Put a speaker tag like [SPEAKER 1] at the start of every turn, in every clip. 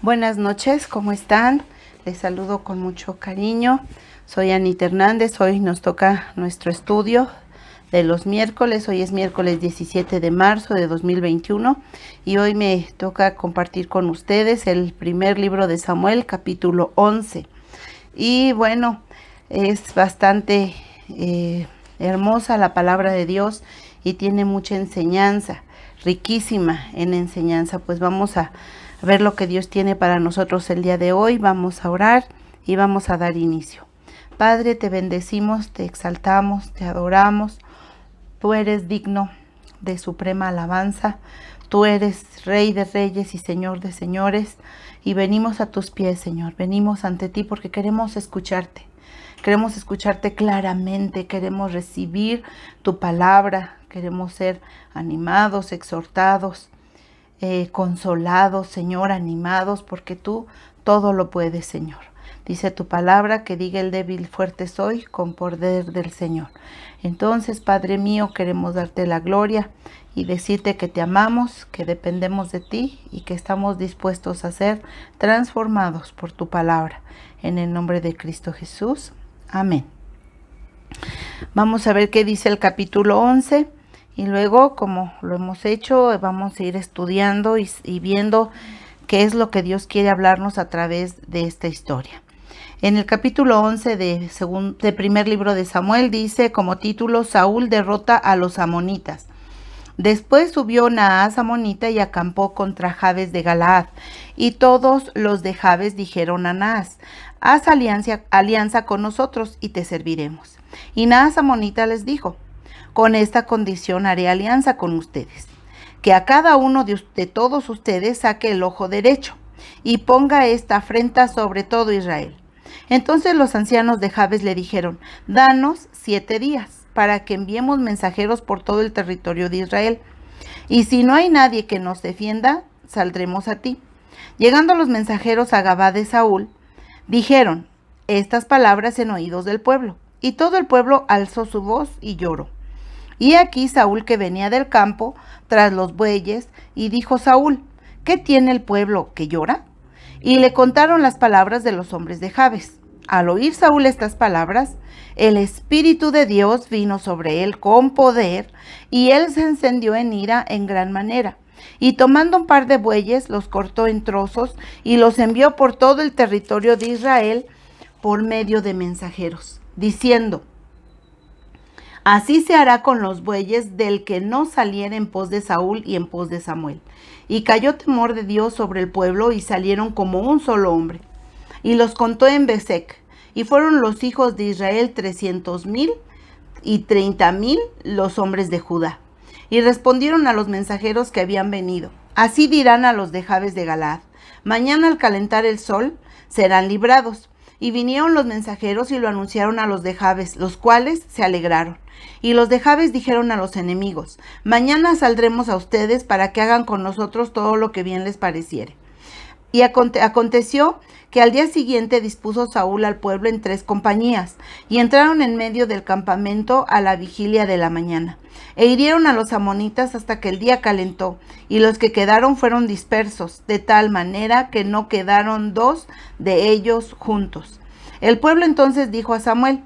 [SPEAKER 1] Buenas noches, ¿cómo están? Les saludo con mucho cariño. Soy Anita Hernández. Hoy nos toca nuestro estudio de los miércoles. Hoy es miércoles 17 de marzo de 2021 y hoy me toca compartir con ustedes el primer libro de Samuel, capítulo 11. Y bueno, es bastante hermosa la palabra de Dios y tiene mucha enseñanza, riquísima en enseñanza. Pues vamos a ver lo que Dios tiene para nosotros el día de hoy. Vamos a orar y vamos a dar inicio. Padre, te bendecimos, te exaltamos, te adoramos. Tú eres digno de suprema alabanza. Tú eres Rey de reyes y Señor de señores. Y venimos a tus pies, Señor. Venimos ante ti porque queremos escucharte. Queremos escucharte claramente. Queremos recibir tu palabra. Queremos ser animados, exhortados, consolados, Señor, animados, porque tú todo lo puedes, Señor. Dice tu palabra que diga el débil, fuerte soy, con poder del Señor. Entonces, Padre mío, queremos darte la gloria y decirte que te amamos, que dependemos de ti y que estamos dispuestos a ser transformados por tu palabra. En el nombre de Cristo Jesús. Amén. Vamos a ver qué dice el capítulo 11. Y luego, como lo hemos hecho, vamos a ir estudiando y viendo qué es lo que Dios quiere hablarnos a través de esta historia. En el capítulo 11 de primer libro de Samuel dice como título: Saúl derrota a los amonitas. Después subió Naas amonita y acampó contra Jabes de Galaad. Y todos los de Jabes dijeron a Naas: haz alianza con nosotros y te serviremos. Y Naas amonita les dijo: con esta condición haré alianza con ustedes, que a cada uno de todos ustedes saque el ojo derecho y ponga esta afrenta sobre todo Israel. Entonces los ancianos de Jabes le dijeron: danos 7 días para que enviemos mensajeros por todo el territorio de Israel. Y si no hay nadie que nos defienda, saldremos a ti. Llegando los mensajeros a Gabá de Saúl, dijeron estas palabras en oídos del pueblo. Y todo el pueblo alzó su voz y lloró. Y aquí Saúl, que venía del campo tras los bueyes, y dijo Saúl: ¿qué tiene el pueblo que llora? Y le contaron las palabras de los hombres de Jabes. Al oír Saúl estas palabras, el Espíritu de Dios vino sobre él con poder, y él se encendió en ira en gran manera. Y tomando un par de bueyes, los cortó en trozos y los envió por todo el territorio de Israel por medio de mensajeros, diciendo: así se hará con los bueyes del que no saliera en pos de Saúl y en pos de Samuel. Y cayó temor de Dios sobre el pueblo, y salieron como un solo hombre. Y los contó en Besec, y fueron los hijos de Israel 300,000, y 30,000 los hombres de Judá. Y respondieron a los mensajeros que habían venido: así dirán a los de Jabes de Galaad: mañana al calentar el sol serán librados. Y vinieron los mensajeros y lo anunciaron a los de Jabes, los cuales se alegraron. Y los de Jabes dijeron a los enemigos: mañana saldremos a ustedes para que hagan con nosotros todo lo que bien les pareciere. Y aconteció que al día siguiente dispuso Saúl al pueblo en 3 compañías, y entraron en medio del campamento a la vigilia de la mañana, e hirieron a los amonitas hasta que el día calentó, y los que quedaron fueron dispersos, de tal manera que no quedaron 2 de ellos juntos. El pueblo entonces dijo a Samuel: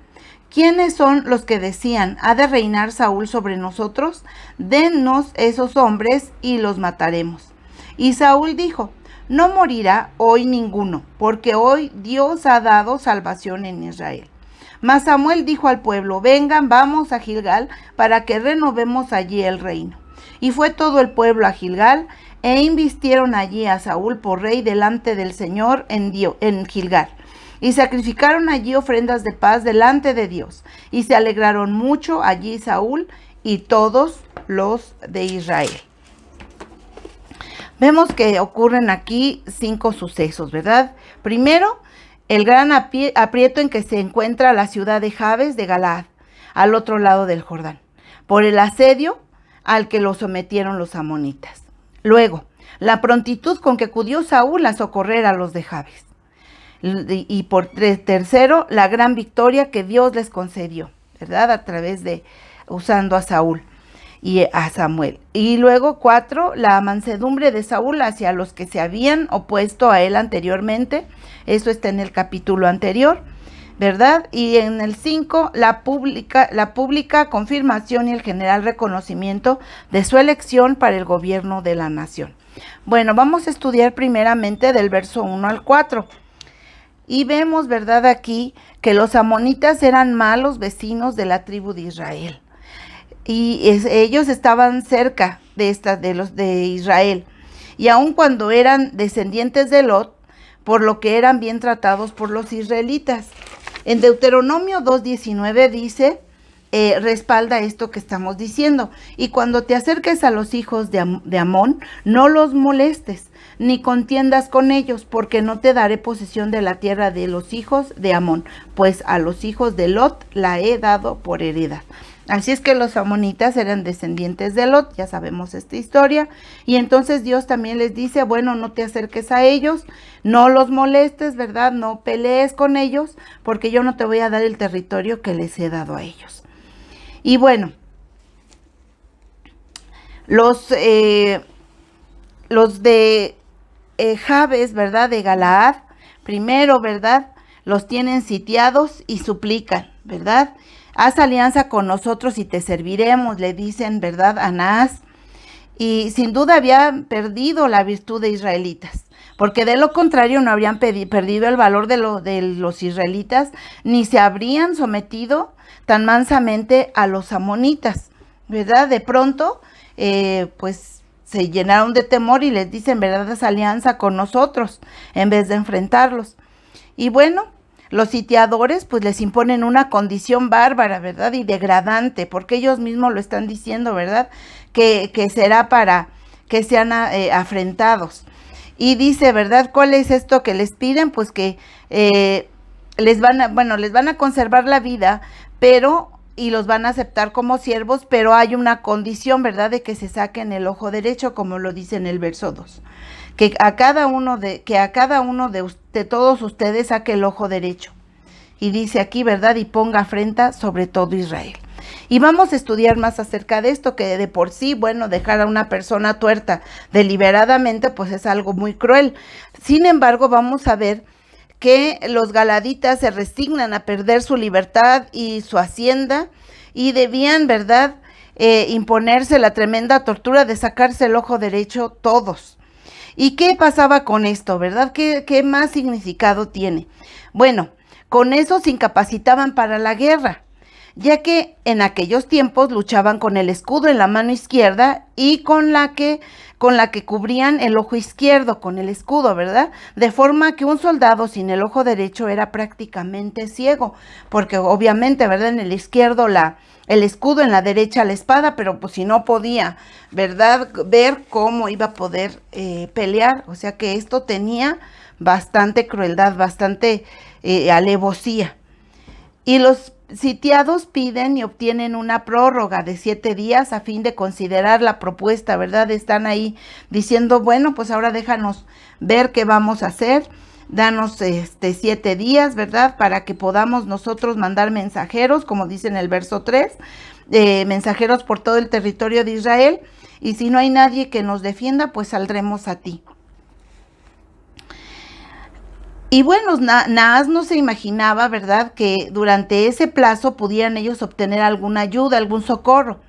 [SPEAKER 1] ¿quiénes son los que decían: ha de reinar Saúl sobre nosotros? Dennos esos hombres y los mataremos. Y Saúl dijo: no morirá hoy ninguno, porque hoy Dios ha dado salvación en Israel. Mas Samuel dijo al pueblo: vengan, vamos a Gilgal, para que renovemos allí el reino. Y fue todo el pueblo a Gilgal, e invistieron allí a Saúl por rey delante del Señor en Gilgal. Y sacrificaron allí ofrendas de paz delante de Dios. Y se alegraron mucho allí Saúl y todos los de Israel. Vemos que ocurren aquí 5 sucesos, ¿verdad? Primero, el gran aprieto en que se encuentra la ciudad de Jabes de Galaad, al otro lado del Jordán, por el asedio al que lo sometieron los amonitas. Luego, la prontitud con que acudió Saúl a socorrer a los de Jabes. Y por tercero, la gran victoria que Dios les concedió, ¿verdad? A través de usando a Saúl. y a Samuel. Y luego 4, la mansedumbre de Saúl hacia los que se habían opuesto a él anteriormente. Eso está en el capítulo anterior, ¿verdad? Y en el 5, la pública confirmación y el general reconocimiento de su elección para el gobierno de la nación. Bueno, vamos a estudiar primeramente del verso 1 al 4. Y vemos, ¿verdad?, aquí que los amonitas eran malos vecinos de la tribu de Israel. Y ellos estaban cerca de los de Israel. Y aun cuando eran descendientes de Lot, por lo que eran bien tratados por los israelitas. En Deuteronomio 2:19 dice, respalda esto que estamos diciendo. Y cuando te acerques a los hijos de Amón, no los molestes, ni contiendas con ellos, porque no te daré posesión de la tierra de los hijos de Amón, pues a los hijos de Lot la he dado por heredad. Así es que los amonitas eran descendientes de Lot, ya sabemos esta historia, y entonces Dios también les dice, bueno, no te acerques a ellos, no los molestes, ¿verdad? No pelees con ellos, porque yo no te voy a dar el territorio que les he dado a ellos. Y bueno, los de Jabes, ¿verdad? De Galaad, primero, ¿verdad? Los tienen sitiados y suplican, ¿verdad? Haz alianza con nosotros y te serviremos, le dicen, ¿verdad?, a Naas. Y sin duda habían perdido la virtud de israelitas, porque de lo contrario no habrían perdido el valor de los israelitas, ni se habrían sometido tan mansamente a los amonitas, ¿verdad? De pronto, pues se llenaron de temor y les dicen, ¿verdad?, haz alianza con nosotros, en vez de enfrentarlos. Y bueno, los sitiadores pues les imponen una condición bárbara, ¿verdad?, y degradante, porque ellos mismos lo están diciendo, ¿verdad?, que será para que sean afrentados. Y dice, ¿verdad?, ¿cuál es esto que les piden? Pues que les van a conservar la vida, y los van a aceptar como siervos, pero hay una condición, ¿verdad?, de que se saquen el ojo derecho, como lo dice en el verso 2. Que a cada uno de todos ustedes saque el ojo derecho. Y dice aquí, ¿verdad?, y ponga afrenta sobre todo Israel. Y vamos a estudiar más acerca de esto, que de por sí, bueno, dejar a una persona tuerta deliberadamente, pues es algo muy cruel. Sin embargo, vamos a ver que los galaditas se resignan a perder su libertad y su hacienda, y debían, ¿verdad?, imponerse la tremenda tortura de sacarse el ojo derecho todos. ¿Y qué pasaba con esto, verdad? ¿Qué más significado tiene? Bueno, con eso se incapacitaban para la guerra, ya que en aquellos tiempos luchaban con el escudo en la mano izquierda y con la que cubrían el ojo izquierdo con el escudo, ¿verdad? De forma que un soldado sin el ojo derecho era prácticamente ciego, porque obviamente, ¿verdad?, en el izquierdo el escudo, en la derecha la espada, pero pues si no podía, ¿verdad?, ver cómo iba a poder pelear. O sea que esto tenía bastante crueldad, bastante alevosía. Y los sitiados piden y obtienen una prórroga de 7 días a fin de considerar la propuesta, ¿verdad? Están ahí diciendo, bueno, pues ahora déjanos ver qué vamos a hacer. Danos 7 días, ¿verdad?, para que podamos nosotros mandar mensajeros, como dice en el verso 3, mensajeros por todo el territorio de Israel, y si no hay nadie que nos defienda, pues saldremos a ti. Y bueno, Naas no se imaginaba, ¿verdad?, que durante ese plazo pudieran ellos obtener alguna ayuda, algún socorro.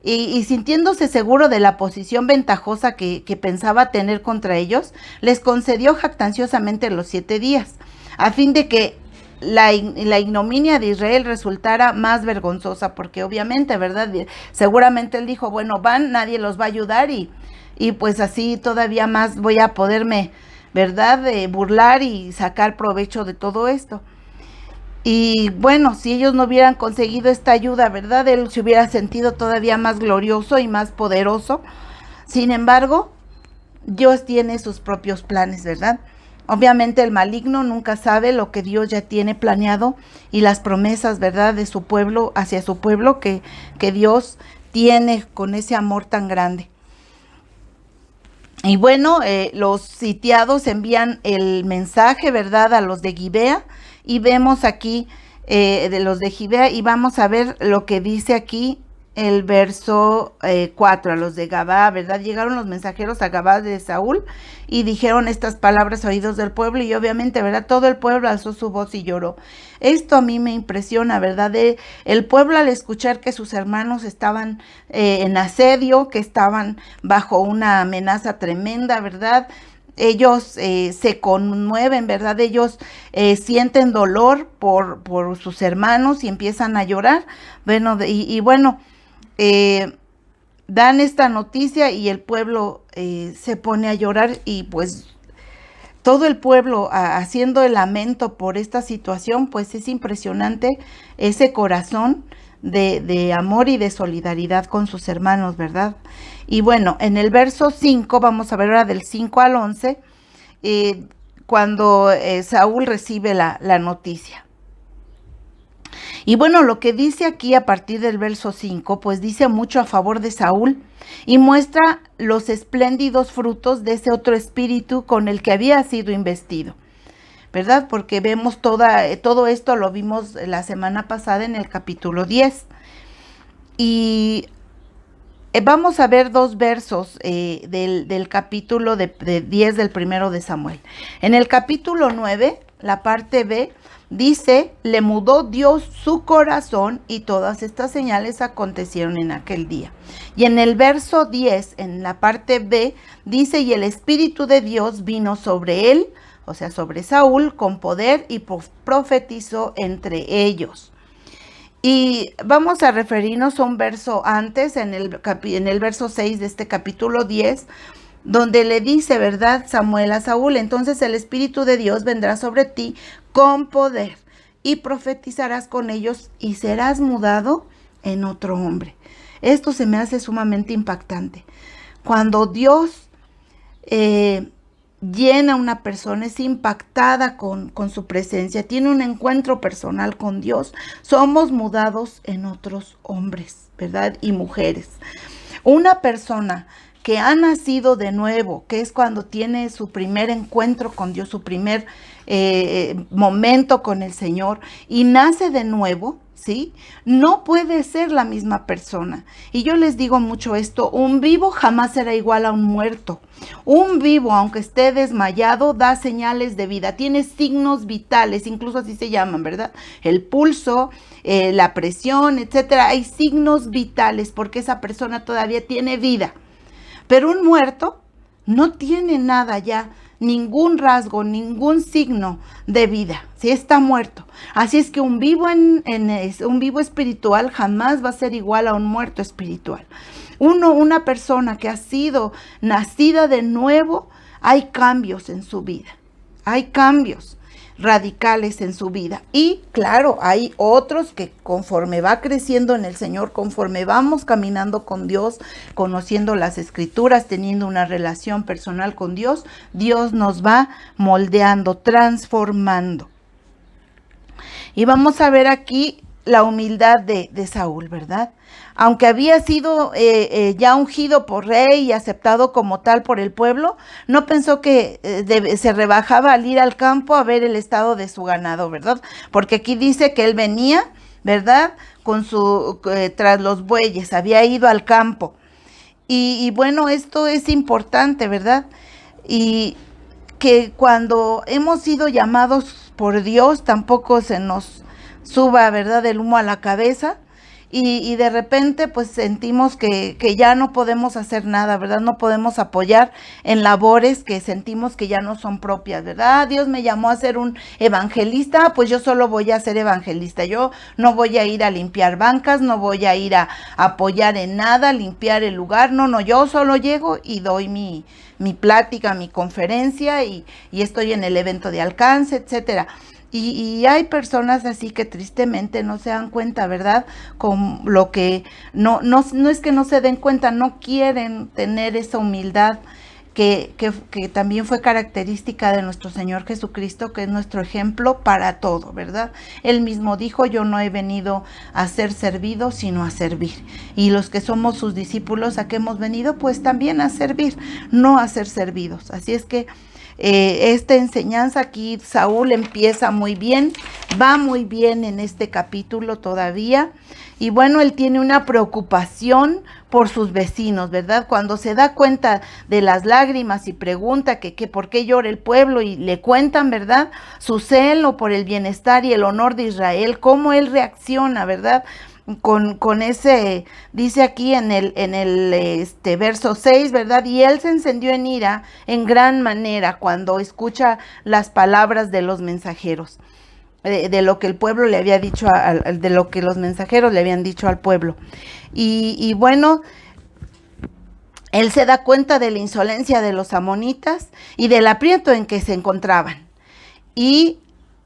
[SPEAKER 1] Y sintiéndose seguro de la posición ventajosa que pensaba tener contra ellos, les concedió jactanciosamente los 7 días, a fin de que la ignominia de Israel resultara más vergonzosa, porque obviamente, ¿verdad?, seguramente él dijo, bueno, nadie los va a ayudar y pues así todavía más voy a poderme, ¿verdad?, burlar y sacar provecho de todo esto. Y bueno, si ellos no hubieran conseguido esta ayuda, ¿verdad?, él se hubiera sentido todavía más glorioso y más poderoso. Sin embargo, Dios tiene sus propios planes, ¿verdad? Obviamente el maligno nunca sabe lo que Dios ya tiene planeado y las promesas, ¿verdad?, de su pueblo, hacia su pueblo, que Dios tiene con ese amor tan grande. Y bueno, los sitiados envían el mensaje, ¿verdad?, a los de Gibea, y vemos aquí de los de Gibea, y vamos a ver lo que dice aquí el verso 4, a los de Gabá, ¿verdad? Llegaron los mensajeros a Gabá de Saúl y dijeron estas palabras a oídos del pueblo, y obviamente, ¿verdad? Todo el pueblo alzó su voz y lloró. Esto a mí me impresiona, ¿verdad? El pueblo, al escuchar que sus hermanos estaban en asedio, que estaban bajo una amenaza tremenda, ¿verdad? Ellos se conmueven, ¿verdad? Ellos sienten dolor por sus hermanos y empiezan a llorar. Bueno, bueno, dan esta noticia y el pueblo se pone a llorar, y pues todo el pueblo haciendo el lamento por esta situación. Pues es impresionante ese corazón de amor y de solidaridad con sus hermanos, ¿verdad? Y bueno, en el verso 5, vamos a ver ahora del 5 al 11, cuando Saúl recibe la noticia. Y bueno, lo que dice aquí a partir del verso 5, pues dice mucho a favor de Saúl y muestra los espléndidos frutos de ese otro espíritu con el que había sido investido, ¿verdad? Porque vemos todo esto, lo vimos la semana pasada en el capítulo 10. Y vamos a ver dos versos del capítulo de 10 del primero de Samuel. En el capítulo 9, la parte B, dice: le mudó Dios su corazón y todas estas señales acontecieron en aquel día. Y en el verso 10, en la parte B, dice: y el Espíritu de Dios vino sobre él, o sea, sobre Saúl, con poder, y profetizó entre ellos. Y vamos a referirnos a un verso antes, en el verso 6 de este capítulo 10, donde le dice, ¿verdad?, Samuel a Saúl: entonces el Espíritu de Dios vendrá sobre ti con poder y profetizarás con ellos y serás mudado en otro hombre. Esto se me hace sumamente impactante. Cuando Dios llena a una persona, es impactada con su presencia, tiene un encuentro personal con Dios, somos mudados en otros hombres, ¿verdad?, y mujeres. Una persona que ha nacido de nuevo, que es cuando tiene su primer encuentro con Dios, su primer momento con el Señor, y nace de nuevo, ¿sí?, no puede ser la misma persona. Y yo les digo mucho esto: un vivo jamás será igual a un muerto. Un vivo, aunque esté desmayado, da señales de vida, tiene signos vitales, incluso así se llaman, ¿verdad? El pulso, la presión, etcétera. Hay signos vitales porque esa persona todavía tiene vida. Pero un muerto no tiene nada ya, ningún rasgo, ningún signo de vida, ¿sí? Está muerto. Así es que un vivo un vivo espiritual jamás va a ser igual a un muerto espiritual. Una persona que ha sido nacida de nuevo, hay cambios en su vida. Hay cambios radicales en su vida. Y claro, hay otros que conforme va creciendo en el Señor, conforme vamos caminando con Dios, conociendo las Escrituras, teniendo una relación personal con Dios, Dios nos va moldeando, transformando. Y vamos a ver aquí la humildad de Saúl, ¿verdad? Aunque había sido ya ungido por rey y aceptado como tal por el pueblo, no pensó que se rebajaba al ir al campo a ver el estado de su ganado, ¿verdad? Porque aquí dice que él venía, ¿verdad?, con tras los bueyes, había ido al campo. Y bueno, esto es importante, ¿verdad? Y que cuando hemos sido llamados por Dios, tampoco se nos suba, ¿verdad?, el humo a la cabeza, y de repente pues sentimos que ya no podemos hacer nada, ¿verdad? No podemos apoyar en labores que sentimos que ya no son propias, ¿verdad? Dios me llamó a ser un evangelista, pues yo solo voy a ser evangelista, yo no voy a ir a limpiar bancas, no voy a ir a apoyar en nada, limpiar el lugar, no, yo solo llego y doy mi plática, mi conferencia, y estoy en el evento de alcance, etcétera. Y hay personas así que tristemente no se dan cuenta, ¿verdad? Con lo que no es que no se den cuenta, no quieren tener esa humildad que también fue característica de nuestro Señor Jesucristo, que es nuestro ejemplo para todo, ¿verdad? Él mismo dijo: yo no he venido a ser servido, sino a servir. Y los que somos sus discípulos, ¿a qué hemos venido? Pues también a servir, no a ser servidos. Así es que esta enseñanza aquí. Saúl empieza muy bien, va muy bien en este capítulo todavía. Y bueno, él tiene una preocupación por sus vecinos, ¿verdad? Cuando se da cuenta de las lágrimas y pregunta que por qué llora el pueblo, y le cuentan, ¿verdad?, su celo por el bienestar y el honor de Israel, cómo él reacciona, ¿verdad?, con ese, dice aquí en el verso 6, ¿verdad? Y él se encendió en ira en gran manera cuando escucha las palabras de los mensajeros, de lo que el pueblo le había dicho, de lo que los mensajeros le habían dicho al pueblo. Y bueno, él se da cuenta de la insolencia de los amonitas y del aprieto en que se encontraban. Y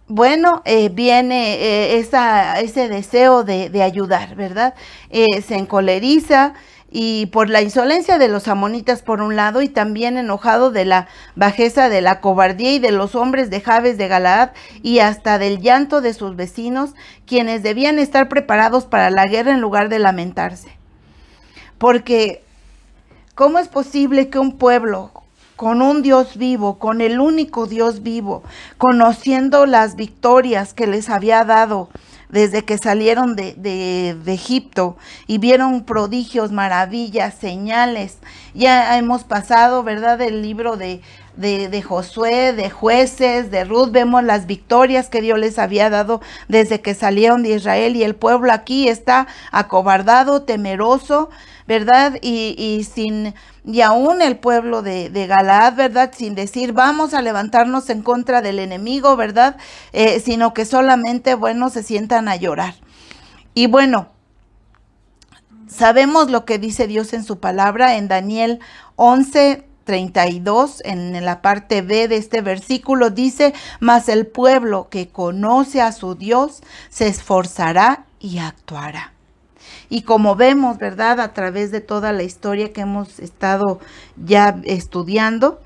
[SPEAKER 1] bueno, viene ese deseo de ayudar, ¿verdad? Se encoleriza y por la insolencia de los amonitas por un lado, y también enojado de la bajeza, de la cobardía y de los hombres de Jabes de Galaad, y hasta del llanto de sus vecinos, quienes debían estar preparados para la guerra en lugar de lamentarse. Porque ¿cómo es posible que un pueblo con un Dios vivo, con el único Dios vivo, conociendo las victorias que les había dado desde que salieron de Egipto y vieron prodigios, maravillas, señales? Ya hemos pasado, ¿verdad?, del libro de Josué, de Jueces, de Ruth, vemos las victorias que Dios les había dado desde que salieron de Israel, y el pueblo aquí está acobardado, temeroso, ¿verdad? Y aún el pueblo de Galaad, ¿verdad?, sin decir vamos a levantarnos en contra del enemigo, ¿verdad?, sino que solamente, bueno, se sientan a llorar. Y bueno, sabemos lo que dice Dios en su palabra en Daniel 11:32, en la parte B de este versículo, dice: mas el pueblo que conoce a su Dios se esforzará y actuará. Y como vemos, ¿verdad?, a través de toda la historia que hemos estado ya estudiando,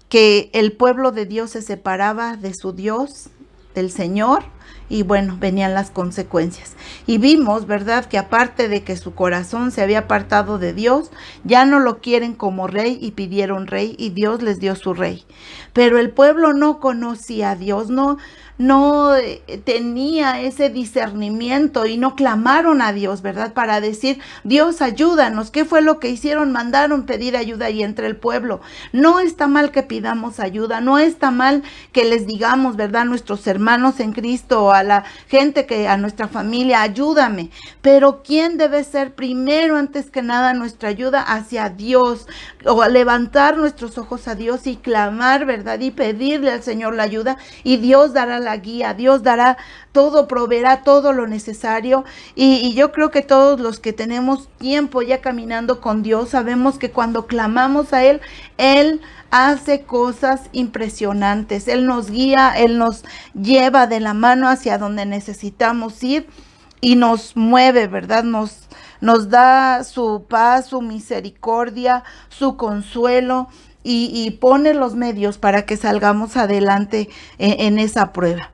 [SPEAKER 1] que el pueblo de Dios se separaba de su Dios, del Señor, y bueno, venían las consecuencias. Y vimos, ¿verdad?, que aparte de que su corazón se había apartado de Dios, ya no lo quieren como rey y pidieron rey, y Dios les dio su rey. Pero el pueblo no conocía a Dios, no tenía ese discernimiento, y no clamaron a Dios, ¿verdad?, para decir: Dios, ayúdanos. ¿Qué fue lo que hicieron? Mandaron pedir ayuda, y entre el pueblo. No está mal que pidamos ayuda, no está mal que les digamos, ¿verdad?, a nuestros hermanos en Cristo, a la gente, a nuestra familia: ayúdame. Pero ¿quién debe ser primero, antes que nada, nuestra ayuda? Hacia Dios, o levantar nuestros ojos a Dios y clamar, ¿verdad?, y pedirle al Señor la ayuda, y Dios dará la guía, Dios dará todo, proveerá todo lo necesario. Y yo creo que todos los que tenemos tiempo ya caminando con Dios sabemos que cuando clamamos a Él, Él hace cosas impresionantes. Él nos guía, Él nos lleva de la mano hacia donde necesitamos ir, y nos mueve, ¿verdad? Nos da su paz, su misericordia, su consuelo, y pone los medios para que salgamos adelante en esa prueba.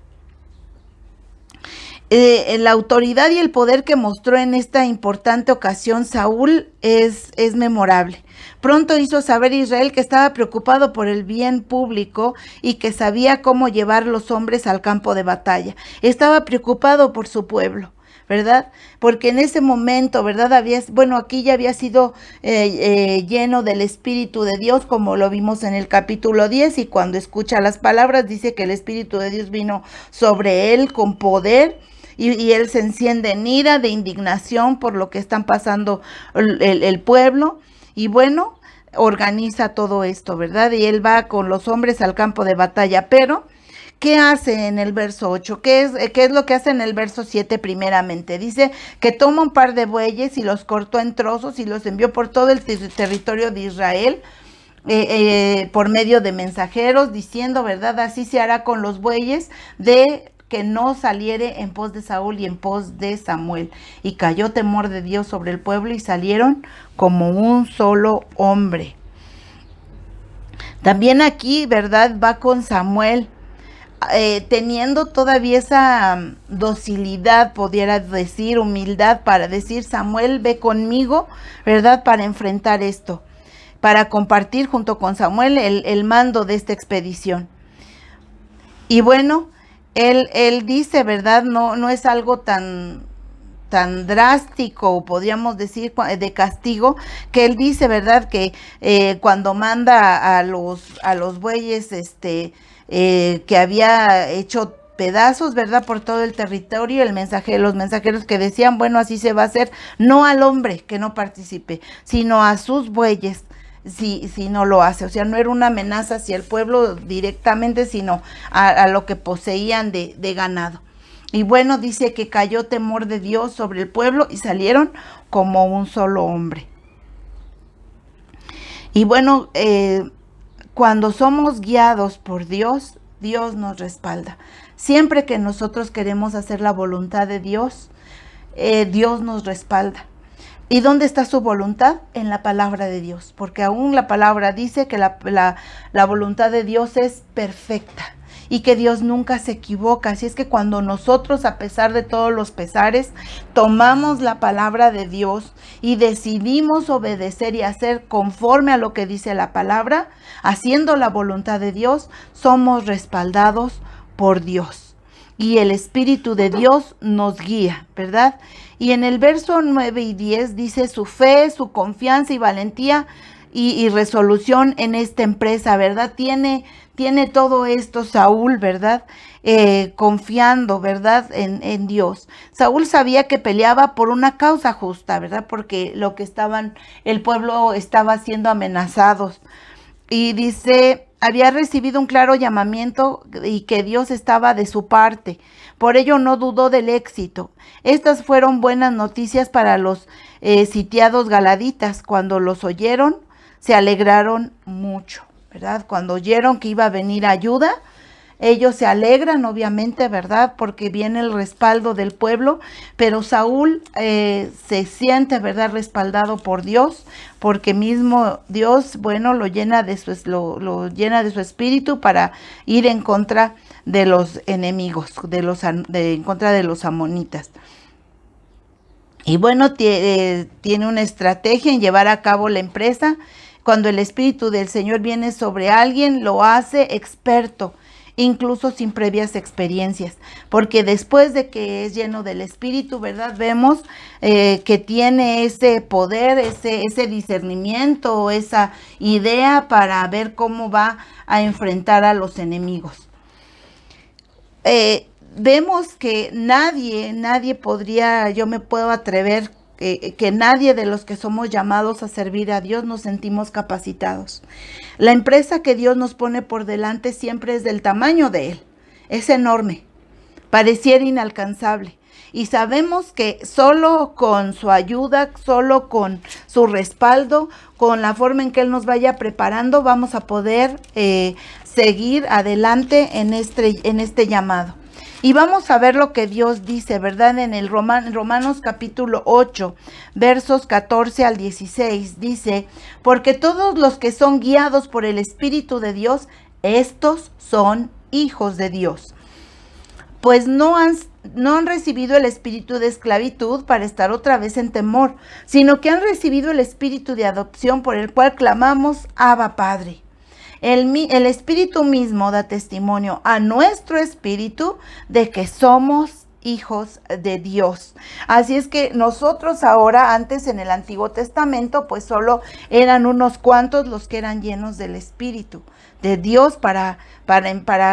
[SPEAKER 1] La autoridad y el poder que mostró en esta importante ocasión Saúl es memorable. Pronto hizo saber a Israel que estaba preocupado por el bien público y que sabía cómo llevar los hombres al campo de batalla. Estaba preocupado por su pueblo, ¿verdad? Porque en ese momento, ¿verdad?, aquí ya había sido lleno del Espíritu de Dios, como lo vimos en el capítulo 10, y cuando escucha las palabras dice que el Espíritu de Dios vino sobre él con poder, y él se enciende en ira, de indignación por lo que están pasando el pueblo, y bueno, organiza todo esto, ¿verdad? Y él va con los hombres al campo de batalla. Pero ¿qué hace en el verso 8? ¿Qué es lo que hace en el verso 7 primeramente? Dice que toma un par de bueyes y los cortó en trozos y los envió por todo el territorio de Israel, por medio de mensajeros, diciendo, ¿verdad?, así se hará con los bueyes de que no saliere en pos de Saúl y en pos de Samuel. Y cayó temor de Dios sobre el pueblo, y salieron como un solo hombre. También aquí, ¿verdad?, va con Samuel, teniendo todavía esa docilidad, pudiera decir, humildad, para decir: Samuel, ve conmigo, ¿verdad?, para enfrentar esto. para compartir junto con Samuel el mando de esta expedición. Y bueno, él dice, ¿verdad? No es algo tan drástico, podríamos decir, de castigo, que él dice, ¿verdad? Que cuando manda a los bueyes, que había hecho pedazos, ¿verdad? Por todo el territorio, los mensajeros que decían, bueno, así se va a hacer, no al hombre que no participe, sino a sus bueyes, si no lo hace. O sea, no era una amenaza hacia el pueblo directamente, sino a lo que poseían de ganado. Y bueno, dice que cayó temor de Dios sobre el pueblo y salieron como un solo hombre. Y bueno, cuando somos guiados por Dios, Dios nos respalda. Siempre que nosotros queremos hacer la voluntad de Dios, Dios nos respalda. ¿Y dónde está su voluntad? En la palabra de Dios, porque aún la palabra dice que la voluntad de Dios es perfecta y que Dios nunca se equivoca. Así es que cuando nosotros, a pesar de todos los pesares, tomamos la palabra de Dios y decidimos obedecer y hacer conforme a lo que dice la palabra, haciendo la voluntad de Dios, somos respaldados por Dios. Y el Espíritu de Dios nos guía, ¿verdad? Y en el verso 9 y 10 dice su fe, su confianza y valentía y resolución en esta empresa, ¿verdad? Tiene todo esto Saúl, ¿verdad? Confiando, ¿verdad? En Dios. Saúl sabía que peleaba por una causa justa, ¿verdad? Porque el pueblo estaba siendo amenazados. Y dice, había recibido un claro llamamiento y que Dios estaba de su parte. Por ello no dudó del éxito. Estas fueron buenas noticias para los sitiados galaditas. Cuando los oyeron, se alegraron mucho, ¿verdad? Cuando oyeron que iba a venir ayuda, ellos se alegran, obviamente, ¿verdad? Porque viene el respaldo del pueblo, pero Saúl se siente, ¿verdad? Respaldado por Dios, porque mismo Dios, bueno, lo llena de su espíritu para ir en contra de los enemigos, en contra de los amonitas. Y bueno, tiene una estrategia en llevar a cabo la empresa. Cuando el Espíritu del Señor viene sobre alguien, lo hace experto, incluso sin previas experiencias, porque después de que es lleno del Espíritu, ¿verdad? Vemos que tiene ese poder, ese discernimiento, esa idea para ver cómo va a enfrentar a los enemigos. Vemos que nadie podría, yo me puedo atrever, que nadie de los que somos llamados a servir a Dios nos sentimos capacitados. La empresa que Dios nos pone por delante siempre es del tamaño de Él. Es enorme, pareciera inalcanzable. Y sabemos que solo con su ayuda, solo con su respaldo, con la forma en que Él nos vaya preparando, vamos a poder seguir adelante en este llamado. Y vamos a ver lo que Dios dice, ¿verdad? En el Romanos capítulo 8, versos 14 al 16, dice, porque todos los que son guiados por el Espíritu de Dios, estos son hijos de Dios. Pues no han recibido el espíritu de esclavitud para estar otra vez en temor, sino que han recibido el espíritu de adopción por el cual clamamos, Abba, Padre. El Espíritu mismo da testimonio a nuestro espíritu de que somos hijos de Dios. Así es que nosotros ahora, antes en el Antiguo Testamento, pues solo eran unos cuantos los que eran llenos del Espíritu de Dios para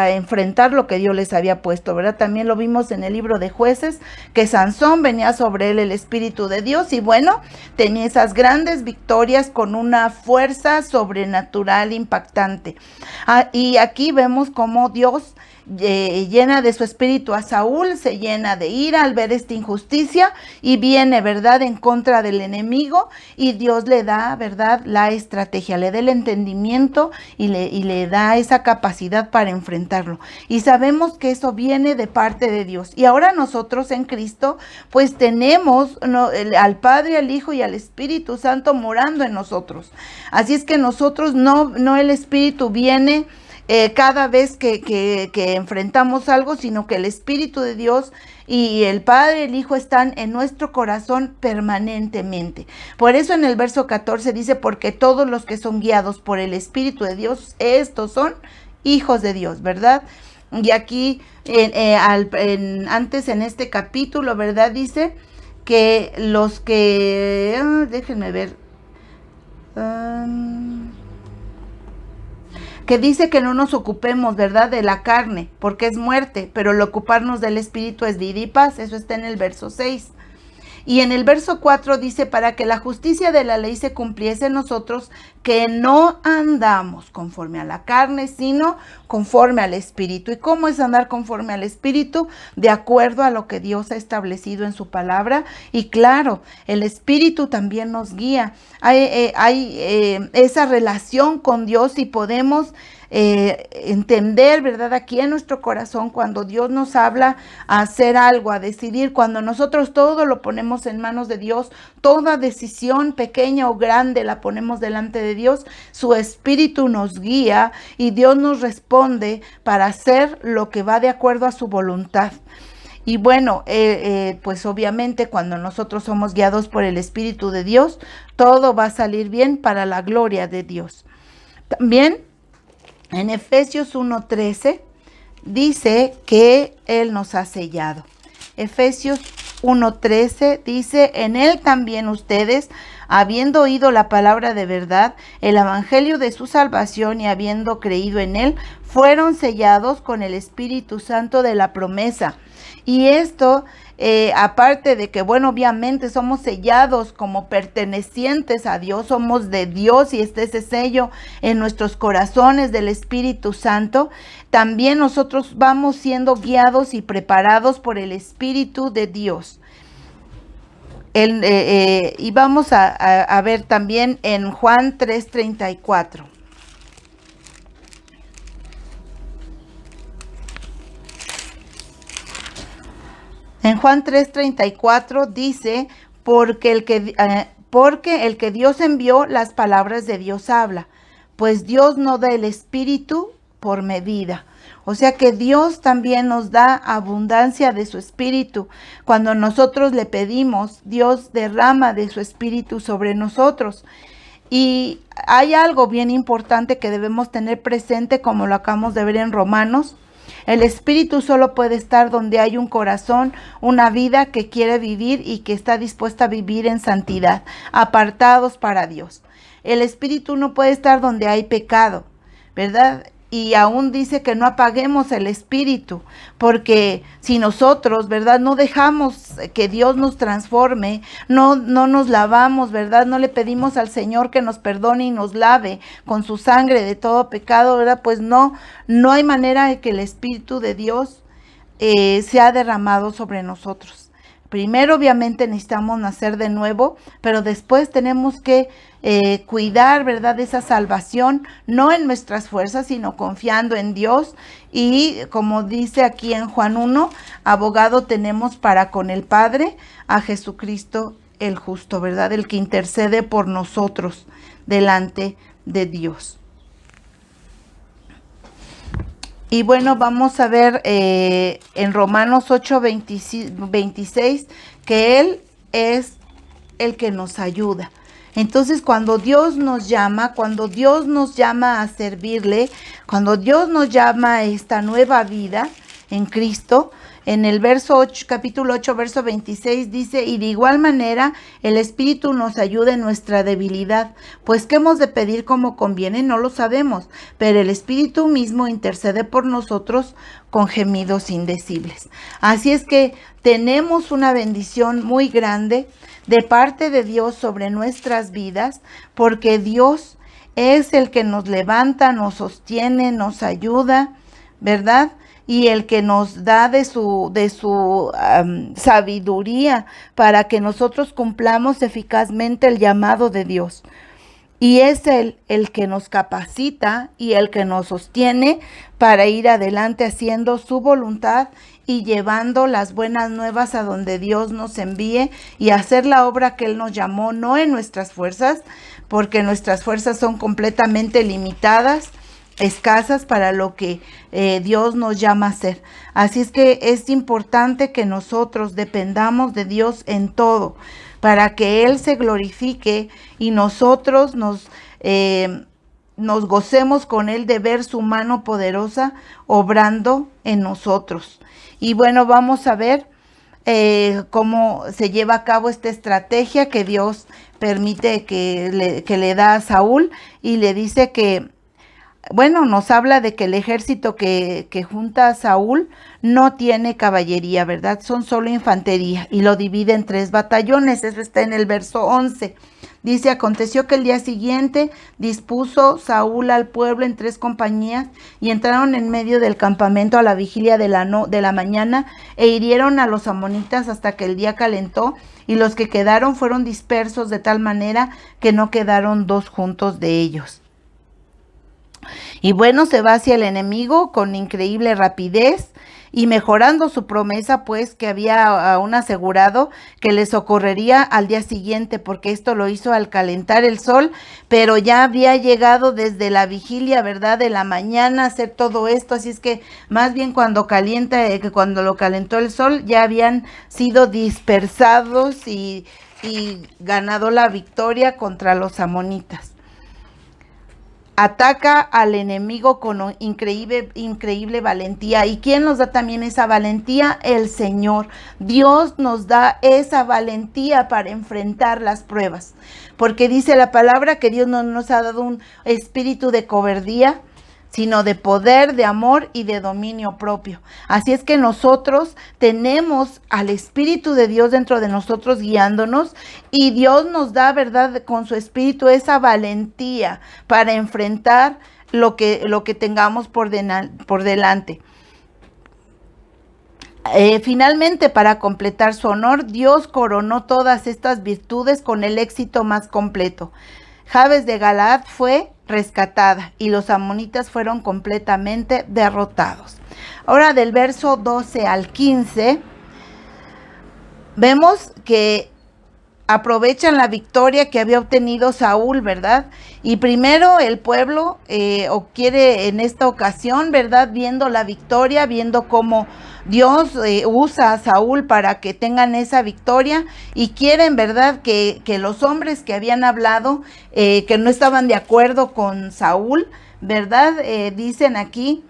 [SPEAKER 1] enfrentar lo que Dios les había puesto, ¿verdad? También lo vimos en el libro de Jueces, que Sansón venía sobre él el Espíritu de Dios y bueno, tenía esas grandes victorias con una fuerza sobrenatural impactante. Y aquí vemos cómo Dios llena de su espíritu a Saúl, se llena de ira al ver esta injusticia y viene, ¿verdad?, en contra del enemigo, y Dios le da, ¿verdad?, la estrategia, le da el entendimiento y le da esa capacidad para enfrentarlo. Y sabemos que eso viene de parte de Dios. Y ahora nosotros en Cristo, pues tenemos al Padre, al Hijo y al Espíritu Santo morando en nosotros. Así es que nosotros no el Espíritu viene cada vez que enfrentamos algo, sino que el Espíritu de Dios y el Padre, el Hijo están en nuestro corazón permanentemente. Por eso en el verso 14 dice, porque todos los que son guiados por el Espíritu de Dios, estos son hijos de Dios, ¿verdad? Y aquí, antes en este capítulo, ¿verdad? Dice que los que, déjenme ver, que dice que no nos ocupemos, ¿verdad?, de la carne, porque es muerte, pero el ocuparnos del Espíritu es vida y paz. Eso está en el verso 6. Y en el verso 4 dice, para que la justicia de la ley se cumpliese en nosotros, que no andamos conforme a la carne, sino conforme al Espíritu. ¿Y cómo es andar conforme al Espíritu? De acuerdo a lo que Dios ha establecido en su palabra. Y claro, el Espíritu también nos guía. Hay esa relación con Dios y podemos entender, ¿verdad?, aquí en nuestro corazón cuando Dios nos habla a hacer algo, a decidir, cuando nosotros todo lo ponemos en manos de Dios, toda decisión pequeña o grande la ponemos delante de Dios, su Espíritu nos guía y Dios nos responde para hacer lo que va de acuerdo a su voluntad. Y bueno, pues obviamente cuando nosotros somos guiados por el Espíritu de Dios, todo va a salir bien para la gloria de Dios. También en Efesios 1:13 dice que Él nos ha sellado. Efesios 1:13 dice, en Él también ustedes, habiendo oído la palabra de verdad, el evangelio de su salvación, y habiendo creído en Él, fueron sellados con el Espíritu Santo de la promesa. Y esto, aparte de que, bueno, obviamente somos sellados como pertenecientes a Dios, somos de Dios y está ese sello en nuestros corazones del Espíritu Santo, también nosotros vamos siendo guiados y preparados por el Espíritu de Dios. Y vamos a ver también en Juan 3:34. En Juan 3:34 dice, porque el que Dios envió, las palabras de Dios habla, pues Dios no da el Espíritu por medida. O sea que Dios también nos da abundancia de su Espíritu. Cuando nosotros le pedimos, Dios derrama de su Espíritu sobre nosotros. Y hay algo bien importante que debemos tener presente, como lo acabamos de ver en Romanos. El Espíritu solo puede estar donde hay un corazón, una vida que quiere vivir y que está dispuesta a vivir en santidad, apartados para Dios. El Espíritu no puede estar donde hay pecado, ¿verdad? Y aún dice que no apaguemos el Espíritu, porque si nosotros, ¿verdad?, no dejamos que Dios nos transforme, no nos lavamos, ¿verdad?, no le pedimos al Señor que nos perdone y nos lave con su sangre de todo pecado, ¿verdad?, pues no hay manera de que el Espíritu de Dios sea derramado sobre nosotros. Primero, obviamente, necesitamos nacer de nuevo, pero después tenemos que cuidar, ¿verdad?, de esa salvación, no en nuestras fuerzas, sino confiando en Dios. Y como dice aquí en Juan 1, abogado tenemos para con el Padre, a Jesucristo el justo, ¿verdad?, el que intercede por nosotros delante de Dios. Y bueno, vamos a ver en Romanos 8:26 que Él es el que nos ayuda. Entonces, cuando Dios nos llama a servirle, cuando Dios nos llama a esta nueva vida en Cristo, en el capítulo 8, verso 26 dice, y de igual manera el Espíritu nos ayuda en nuestra debilidad, pues qué hemos de pedir como conviene, no lo sabemos, pero el Espíritu mismo intercede por nosotros con gemidos indecibles. Así es que tenemos una bendición muy grande de parte de Dios sobre nuestras vidas, porque Dios es el que nos levanta, nos sostiene, nos ayuda, ¿verdad?, y el que nos da de su sabiduría para que nosotros cumplamos eficazmente el llamado de Dios. Y es Él el que nos capacita y el que nos sostiene para ir adelante haciendo su voluntad y llevando las buenas nuevas a donde Dios nos envíe y hacer la obra que Él nos llamó, no en nuestras fuerzas, porque nuestras fuerzas son completamente limitadas. escasas para lo que Dios nos llama a hacer. Así es que es importante que nosotros dependamos de Dios en todo, para que Él se glorifique y nosotros nos gocemos con Él de ver su mano poderosa obrando en nosotros. Y bueno, vamos a ver cómo se lleva a cabo esta estrategia que Dios permite que le da a Saúl, y le dice que, bueno, nos habla de que el ejército que junta a Saúl no tiene caballería, ¿verdad? Son solo infantería, y lo divide en 3 batallones. Eso está en el verso 11. Dice: aconteció que el día siguiente dispuso Saúl al pueblo en 3 compañías, y entraron en medio del campamento a la vigilia de la mañana, e hirieron a los amonitas hasta que el día calentó, y los que quedaron fueron dispersos de tal manera que no quedaron 2 juntos de ellos. Y bueno, se va hacia el enemigo con increíble rapidez y mejorando su promesa, pues, que había aún asegurado que le socorrería al día siguiente, porque esto lo hizo al calentar el sol, pero ya había llegado desde la vigilia, ¿verdad?, de la mañana a hacer todo esto. Así es que más bien cuando lo calentó el sol, ya habían sido dispersados y ganado la victoria contra los amonitas. Ataca al enemigo con increíble valentía. ¿Y quién nos da también esa valentía? El Señor. Dios nos da esa valentía para enfrentar las pruebas. Porque dice la palabra que Dios no nos ha dado un espíritu de cobardía, sino de poder, de amor y de dominio propio. Así es que nosotros tenemos al Espíritu de Dios dentro de nosotros guiándonos, y Dios nos da, ¿verdad?, con su Espíritu esa valentía para enfrentar lo que tengamos por delante. Finalmente, para completar su honor, Dios coronó todas estas virtudes con el éxito más completo. Jabes de Galaad fue rescatada y los amonitas fueron completamente derrotados. Ahora, del verso 12 al 15, vemos que aprovechan la victoria que había obtenido Saúl, ¿verdad? Y primero el pueblo quiere en esta ocasión, ¿verdad?, viendo la victoria, viendo cómo Dios usa a Saúl para que tengan esa victoria, y quieren, ¿verdad?, que los hombres que habían hablado, que no estaban de acuerdo con Saúl, ¿verdad? Dicen aquí,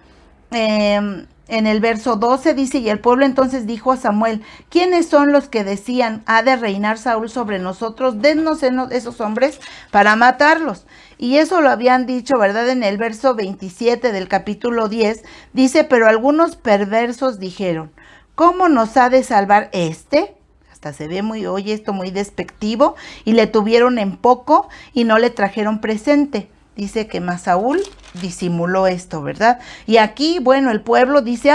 [SPEAKER 1] en el verso 12 dice: y el pueblo entonces dijo a Samuel: ¿quiénes son los que decían, ha de reinar Saúl sobre nosotros? Dennos esos hombres para matarlos. Y eso lo habían dicho, ¿verdad? En el verso 27 del capítulo 10, dice: pero algunos perversos dijeron: ¿cómo nos ha de salvar este? Hasta se ve esto muy despectivo, y le tuvieron en poco y no le trajeron presente. Dice que más Saúl disimuló esto, ¿verdad? Y aquí, bueno, el pueblo dice: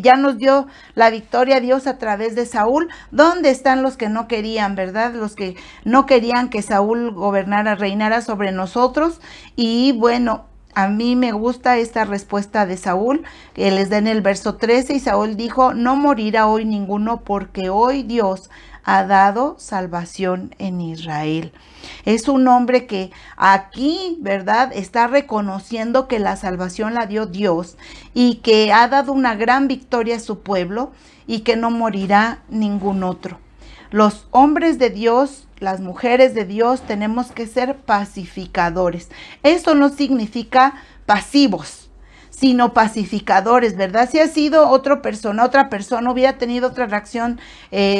[SPEAKER 1] ya nos dio la victoria Dios a través de Saúl. ¿Dónde están los que no querían, verdad? Los que no querían que Saúl reinara sobre nosotros. Y bueno, a mí me gusta esta respuesta de Saúl, que les da en el verso 13, y Saúl dijo: no morirá hoy ninguno, porque hoy Dios ha dado salvación en Israel. Es un hombre que aquí, ¿verdad?, está reconociendo que la salvación la dio Dios, y que ha dado una gran victoria a su pueblo, y que no morirá ningún otro. Los hombres de Dios, las mujeres de Dios, tenemos que ser pacificadores. Eso no significa pasivos, sino pacificadores, ¿verdad? Si ha sido otra persona hubiera tenido otra reacción,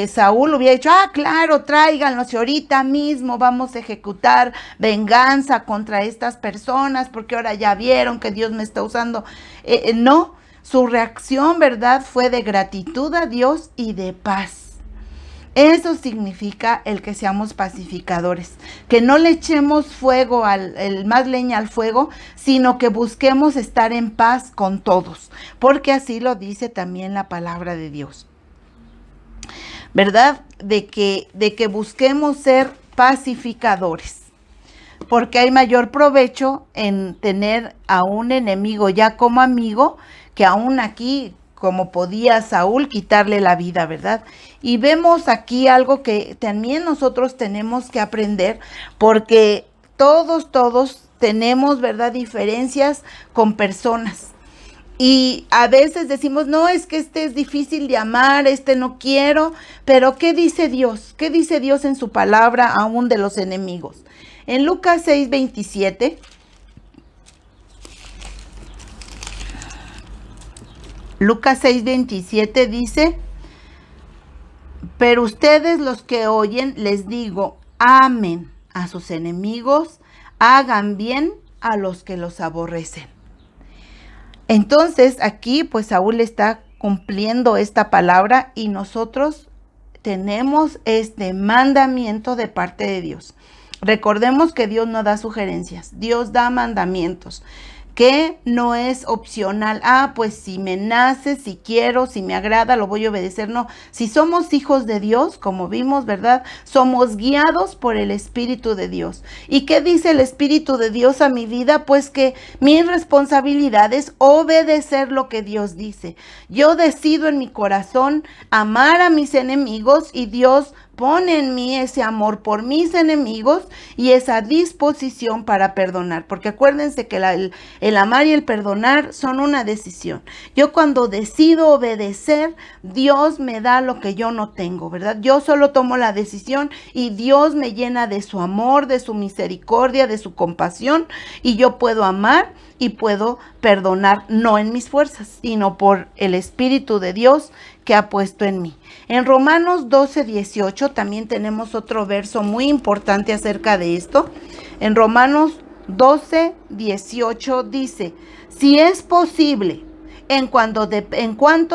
[SPEAKER 1] Saúl hubiera dicho: claro, tráiganlos y ahorita mismo vamos a ejecutar venganza contra estas personas, porque ahora ya vieron que Dios me está usando. No, su reacción, ¿verdad?, fue de gratitud a Dios y de paz. Eso significa el que seamos pacificadores, que no le echemos más leña al fuego, sino que busquemos estar en paz con todos, porque así lo dice también la palabra de Dios, ¿verdad? De que busquemos ser pacificadores, porque hay mayor provecho en tener a un enemigo ya como amigo, que aún aquí, como podía Saúl, quitarle la vida, ¿verdad? Y vemos aquí algo que también nosotros tenemos que aprender, porque todos tenemos, ¿verdad?, diferencias con personas. Y a veces decimos, no, es que este es difícil de amar, este no quiero. Pero ¿qué dice Dios? ¿Qué dice Dios en su palabra aún de los enemigos? En Lucas 6:27. Lucas 6:27 dice, pero ustedes los que oyen, les digo, amen a sus enemigos, hagan bien a los que los aborrecen. Entonces aquí pues Saúl está cumpliendo esta palabra y nosotros tenemos este mandamiento de parte de Dios. Recordemos que Dios no da sugerencias, Dios da mandamientos, que no es opcional. Pues si me nace, si quiero, si me agrada, lo voy a obedecer. No, si somos hijos de Dios, como vimos, ¿verdad? Somos guiados por el Espíritu de Dios. ¿Y qué dice el Espíritu de Dios a mi vida? Pues que mi responsabilidad es obedecer lo que Dios dice. Yo decido en mi corazón amar a mis enemigos y Dios pone en mí ese amor por mis enemigos y esa disposición para perdonar. Porque acuérdense que el amar y el perdonar son una decisión. Yo cuando decido obedecer, Dios me da lo que yo no tengo, ¿verdad? Yo solo tomo la decisión y Dios me llena de su amor, de su misericordia, de su compasión, y yo puedo amar y puedo perdonar, no en mis fuerzas, sino por el Espíritu de Dios que ha puesto en mí. En Romanos 12:18 también tenemos otro verso muy importante acerca de esto. En Romanos 12:18 dice, si es posible, en cuanto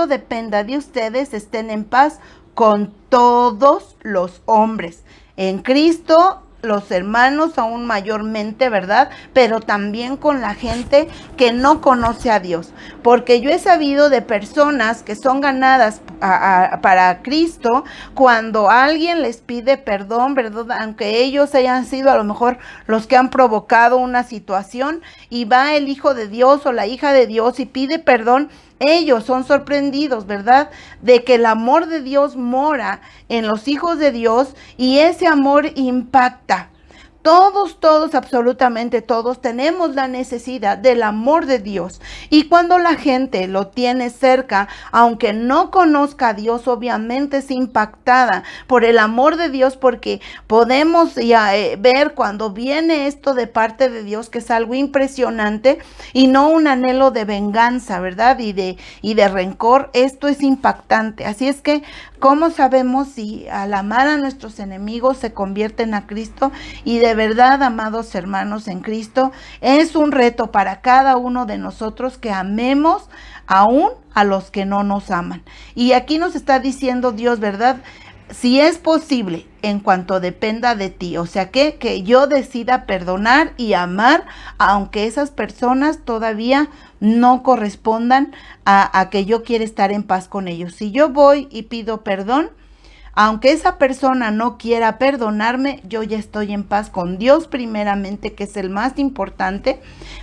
[SPEAKER 1] dependa de ustedes, estén en paz con todos los hombres. En Cristo, los hermanos aún mayormente, ¿verdad? Pero también con la gente que no conoce a Dios. Porque yo he sabido de personas que son ganadas para Cristo cuando alguien les pide perdón, ¿verdad? Aunque ellos hayan sido a lo mejor los que han provocado una situación, y va el hijo de Dios o la hija de Dios y pide perdón. Ellos son sorprendidos, ¿verdad?, de que el amor de Dios mora en los hijos de Dios y ese amor impacta. Todos, absolutamente todos tenemos la necesidad del amor de Dios. Y cuando la gente lo tiene cerca, aunque no conozca a Dios, obviamente es impactada por el amor de Dios, porque podemos ver cuando viene esto de parte de Dios, que es algo impresionante y no un anhelo de venganza, ¿verdad? Y de rencor. Esto es impactante. Así es que, ¿cómo sabemos si al amar a nuestros enemigos se convierten a Cristo? Y de verdad, amados hermanos en Cristo, es un reto para cada uno de nosotros que amemos aún a los que no nos aman. Y aquí nos está diciendo Dios, ¿verdad? Si es posible, en cuanto dependa de ti. O sea, que yo decida perdonar y amar, aunque esas personas todavía no correspondan a que yo quiera estar en paz con ellos. Si yo voy y pido perdón, aunque esa persona no quiera perdonarme, yo ya estoy en paz con Dios primeramente, que es el más importante,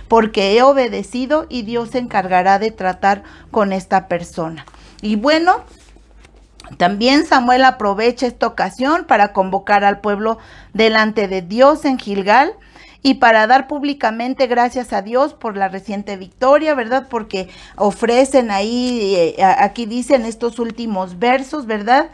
[SPEAKER 1] porque he obedecido y Dios se encargará de tratar con esta persona. Y bueno, también Samuel aprovecha esta ocasión para convocar al pueblo delante de Dios en Gilgal y para dar públicamente gracias a Dios por la reciente victoria, ¿verdad? Porque ofrecen ahí, aquí dicen estos últimos versos, ¿verdad?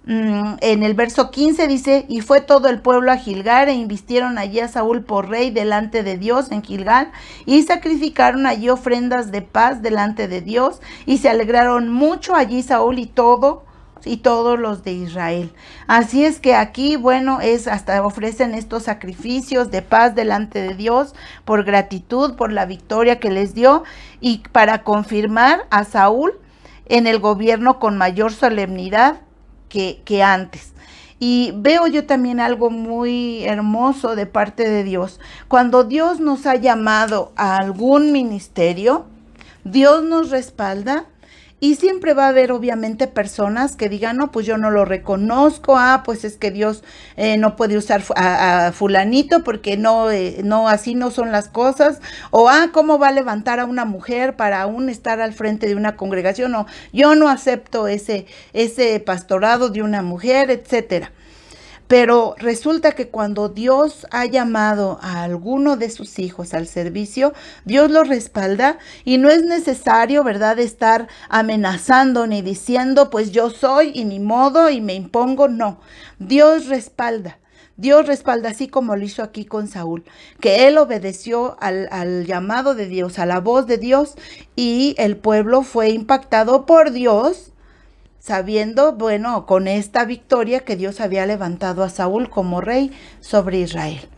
[SPEAKER 1] En el verso 15 dice, y fue todo el pueblo a Gilgal, e invistieron allí a Saúl por rey delante de Dios en Gilgal, y sacrificaron allí ofrendas de paz delante de Dios, y se alegraron mucho allí Saúl y todos los de Israel. Así es que aquí, bueno, hasta ofrecen estos sacrificios de paz delante de Dios por gratitud, por la victoria que les dio, y para confirmar a Saúl en el gobierno con mayor solemnidad que antes. Y veo yo también algo muy hermoso de parte de Dios. Cuando Dios nos ha llamado a algún ministerio, Dios nos respalda. Y siempre va a haber obviamente personas que digan, no, pues yo no lo reconozco, pues es que Dios no puede usar a fulanito porque no, así no son las cosas, o ¿cómo va a levantar a una mujer para aún estar al frente de una congregación? No, yo no acepto ese pastorado de una mujer, etcétera. Pero resulta que cuando Dios ha llamado a alguno de sus hijos al servicio, Dios lo respalda y no es necesario, ¿verdad?, estar amenazando ni diciendo, pues yo soy y ni modo y me impongo. No, Dios respalda. Dios respalda, así como lo hizo aquí con Saúl, que él obedeció al llamado de Dios, a la voz de Dios, y el pueblo fue impactado por Dios, sabiendo, bueno, con esta victoria que Dios había levantado a Saúl como rey sobre Israel.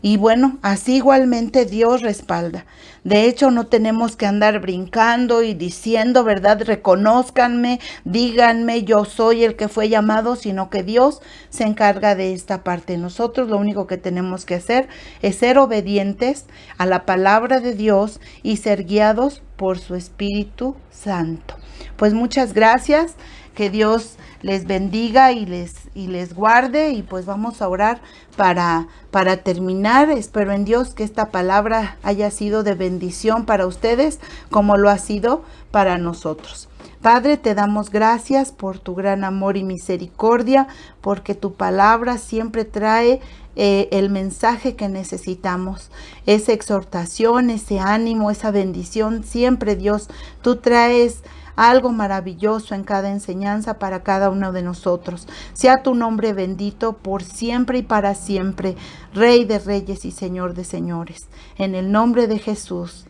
[SPEAKER 1] Y bueno, así igualmente Dios respalda. De hecho, no tenemos que andar brincando y diciendo, ¿verdad? Reconózcanme, díganme, yo soy el que fue llamado, sino que Dios se encarga de esta parte. Nosotros lo único que tenemos que hacer es ser obedientes a la palabra de Dios y ser guiados por su Espíritu Santo. Pues muchas gracias. Que Dios les bendiga y les guarde, y pues vamos a orar para terminar. Espero en Dios que esta palabra haya sido de bendición para ustedes como lo ha sido para nosotros. Padre, te damos gracias por tu gran amor y misericordia, porque tu palabra siempre trae el mensaje que necesitamos, esa exhortación, ese ánimo, esa bendición. Siempre, Dios, tú traes algo maravilloso en cada enseñanza para cada uno de nosotros. Sea tu nombre bendito por siempre y para siempre, Rey de reyes y Señor de señores. En el nombre de Jesús.